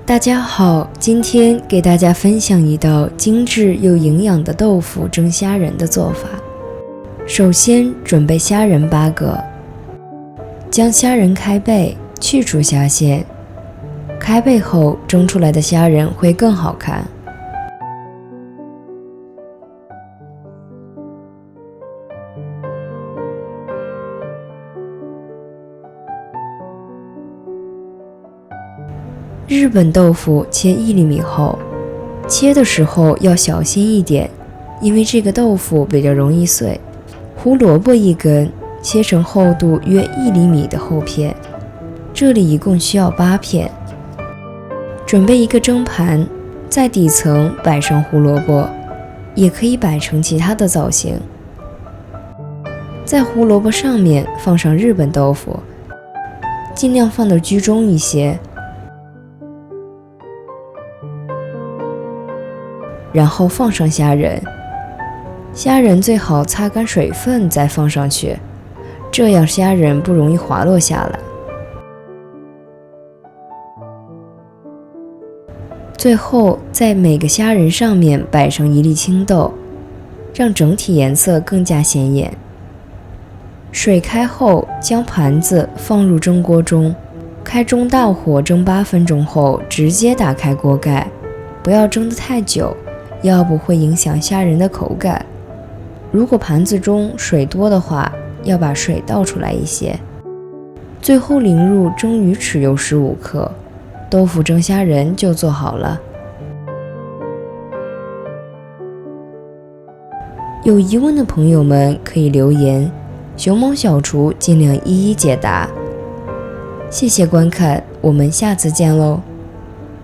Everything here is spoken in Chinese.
大家好，今天给大家分享一道精致又营养的豆腐蒸虾仁的做法。首先准备虾仁8个，将虾仁开背，去除虾线。开背后蒸出来的虾仁会更好看。日本豆腐切1厘米厚，切的时候要小心一点，因为这个豆腐比较容易碎。胡萝卜1根，切成厚度约1厘米的厚片，这里一共需要8片。准备一个蒸盘，在底层摆上胡萝卜，也可以摆成其他的造型。在胡萝卜上面放上日本豆腐，尽量放得居中一些。然后放上虾仁，虾仁最好擦干水分再放上去，这样虾仁不容易滑落下来。最后在每个虾仁上面摆上1粒青豆，让整体颜色更加显眼。水开后，将盘子放入蒸锅中，开中大火蒸8分钟后，直接打开锅盖，不要蒸得太久，要不会影响虾仁的口感。如果盘子中水多的话，要把水倒出来一些。最后淋入蒸鱼豉油15克，豆腐蒸虾仁就做好了。有疑问的朋友们可以留言，熊猫小厨尽量一一解答。谢谢观看，我们下次见喽。